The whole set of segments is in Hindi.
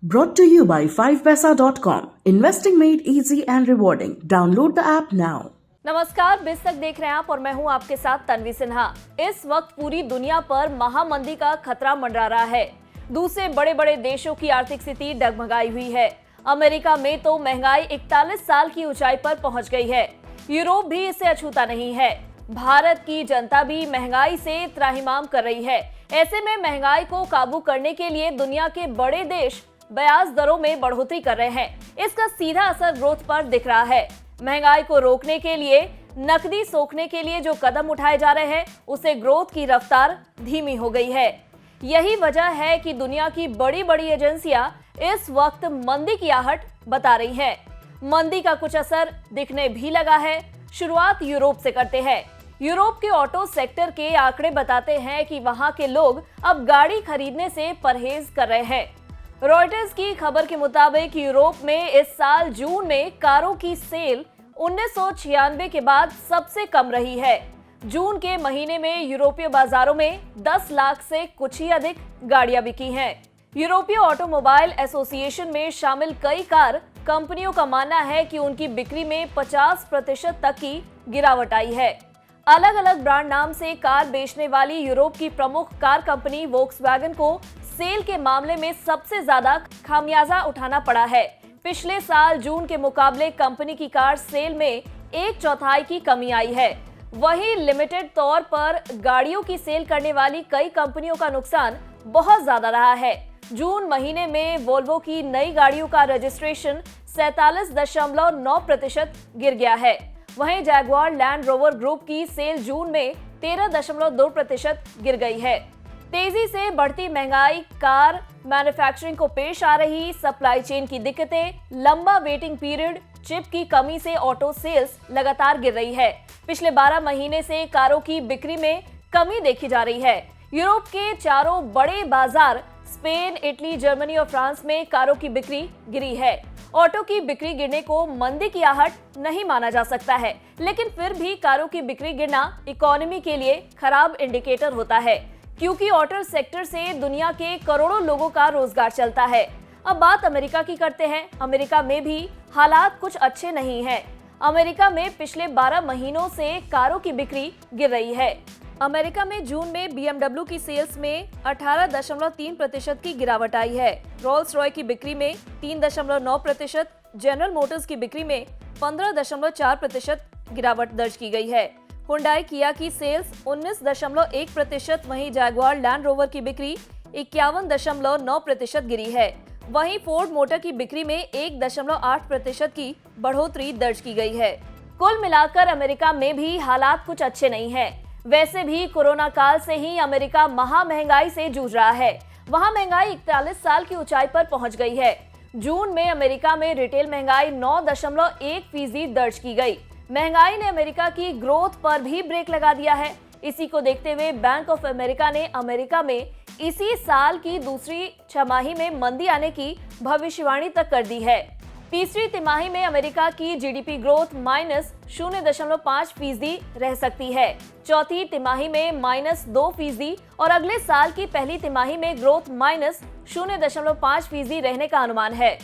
Brought to you by 5paisa.com. Investing made easy and rewarding. Download the app now. नमस्कार, बिज तक देख रहे हैं आप और मैं हूं आपके साथ तन्वी सिन्हा। इस वक्त पूरी दुनिया पर महामंदी का खतरा मंडरा रहा है। दूसरे बड़े बड़े देशों की आर्थिक स्थिति डगमगाई हुई है। अमेरिका में तो महंगाई 41 साल की ऊंचाई पर पहुंच गई है। यूरोप भी इसे अछूता नहीं है। भारत की जनता भी महंगाई से त्राहिमाम कर रही है। ऐसे में महंगाई को काबू करने के लिए दुनिया के बड़े देश ब्याज दरों में बढ़ोतरी कर रहे हैं। इसका सीधा असर ग्रोथ पर दिख रहा है। महंगाई को रोकने के लिए, नकदी सोखने के लिए जो कदम उठाए जा रहे हैं, उससे ग्रोथ की रफ्तार धीमी हो गई है। यही वजह है कि दुनिया की बड़ी बड़ी एजेंसियां इस वक्त मंदी की आहट बता रही हैं। मंदी का कुछ असर दिखने भी लगा है। शुरुआत यूरोप से करते हैं। यूरोप के ऑटो सेक्टर के आंकड़े बताते हैं कि वहां के लोग अब गाड़ी खरीदने से परहेज कर रहे हैं। रॉयटर्स की खबर के मुताबिक यूरोप में इस साल जून में कारों की सेल 1996 के बाद सबसे कम रही है। जून के महीने में यूरोपीय बाजारों में 10 लाख से कुछ ही अधिक गाड़ियां बिकी हैं। यूरोपीय ऑटोमोबाइल एसोसिएशन में शामिल कई कार कंपनियों का मानना है कि उनकी बिक्री में 50% तक की गिरावट आई है। अलग अलग ब्रांड नाम से कार बेचने वाली यूरोप की प्रमुख कार कंपनी वोक्सवैगन को सेल के मामले में सबसे ज्यादा खामियाजा उठाना पड़ा है। पिछले साल जून के मुकाबले कंपनी की कार सेल में 1/4 की कमी आई है। वहीं लिमिटेड तौर पर गाड़ियों की सेल करने वाली कई कंपनियों का नुकसान बहुत ज्यादा रहा है। जून महीने में वोल्वो की नई गाड़ियों का रजिस्ट्रेशन 47.9% गिर गया है। वहीं जैगुआर लैंड रोवर ग्रुप की सेल जून में 13.2% गिर गई है। तेजी से बढ़ती महंगाई, कार मैन्युफैक्चरिंग को पेश आ रही सप्लाई चेन की दिक्कतें, लंबा वेटिंग पीरियड, चिप की कमी से ऑटो सेल्स लगातार गिर रही है। पिछले 12 महीने से कारों की बिक्री में कमी देखी जा रही है। यूरोप के चारों बड़े बाजार स्पेन, इटली, जर्मनी और फ्रांस में कारों की बिक्री गिरी है। ऑटो की बिक्री गिरने को मंदी की आहट नहीं माना जा सकता है, लेकिन फिर भी कारों की बिक्री गिरना इकोनॉमी के लिए खराब इंडिकेटर होता है, क्योंकि ऑटो सेक्टर से दुनिया के करोड़ों लोगों का रोजगार चलता है। अब बात अमेरिका की करते हैं। अमेरिका में भी हालात कुछ अच्छे नहीं हैं। अमेरिका में पिछले 12 महीनों से कारों की बिक्री गिर रही है। अमेरिका में जून में BMW की सेल्स में 18.3% की गिरावट आई है। रोल्स रॉय की बिक्री में 3.9%, जनरल मोटर्स की बिक्री में 15.4% गिरावट दर्ज की गई है। हुंडई किया की सेल्स 19.1%, वहीं जैगुआर लैंड रोवर की बिक्री 51.9% गिरी है। वहीं फोर्ड मोटर की बिक्री में 1.8% की बढ़ोतरी दर्ज की गई है। कुल मिलाकर अमेरिका में भी हालात कुछ अच्छे नहीं हैं। वैसे भी कोरोना काल से ही अमेरिका महा महंगाई से जूझ रहा है। वहां महंगाई 41 साल की ऊंचाई पर पहुंच गई है। जून में अमेरिका में रिटेल महंगाई 9.1% दर्ज की गई। महंगाई ने अमेरिका की ग्रोथ पर भी ब्रेक लगा दिया है। इसी को देखते हुए बैंक ऑफ अमेरिका ने अमेरिका में इसी साल की दूसरी छमाही में मंदी आने की भविष्यवाणी तक कर दी है। तीसरी तिमाही में अमेरिका की जीडीपी ग्रोथ -0.5% रह सकती है। चौथी तिमाही में -2% और अगले साल की पहली तिमाही में ग्रोथ -0.5% रहने का अनुमान है।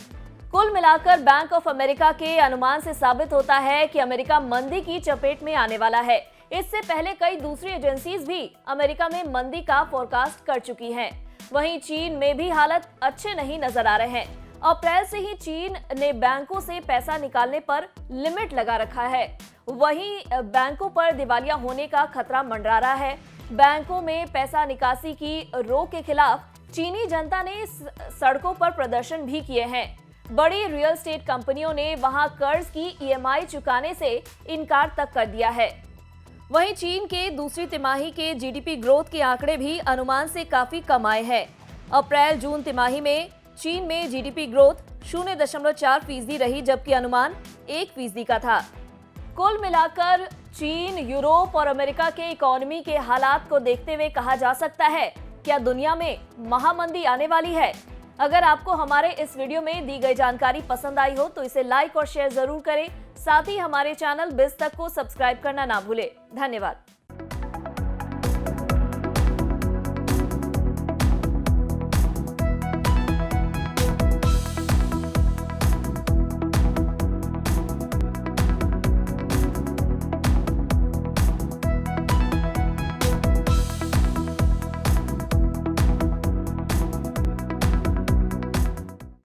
कुल मिलाकर बैंक ऑफ अमेरिका के अनुमान से साबित होता है कि अमेरिका मंदी की चपेट में आने वाला है। इससे पहले कई दूसरी एजेंसीज भी अमेरिका में मंदी का फोरकास्ट कर चुकी हैं। वहीं चीन में भी हालत अच्छे नहीं नजर आ रहे हैं। अप्रैल से ही चीन ने बैंकों से पैसा निकालने पर लिमिट लगा रखा है। वहीं बैंकों पर दिवालिया होने का खतरा मंडरा रहा है। बैंकों में पैसा निकासी की रोक के खिलाफ चीनी जनता ने सड़कों पर प्रदर्शन भी किए हैं। बड़ी रियल एस्टेट कंपनियों ने वहां कर्ज की EMI चुकाने से इनकार तक कर दिया है। वहीं चीन के दूसरी तिमाही के जीडीपी ग्रोथ के आंकड़े भी अनुमान से काफी कम आए हैं। अप्रैल-जून तिमाही में चीन में जीडीपी ग्रोथ 0.4% रही, जबकि अनुमान 1% का था। कुल मिलाकर चीन, यूरोप और अमेरिका के इकोनॉमी के हालात को देखते हुए कहा जा सकता है, क्या दुनिया में महामंदी आने वाली है? अगर आपको हमारे इस वीडियो में दी गई जानकारी पसंद आई हो तो इसे लाइक और शेयर जरूर करें। साथ ही हमारे चैनल बिज तक को सब्सक्राइब करना ना भूलें। धन्यवाद।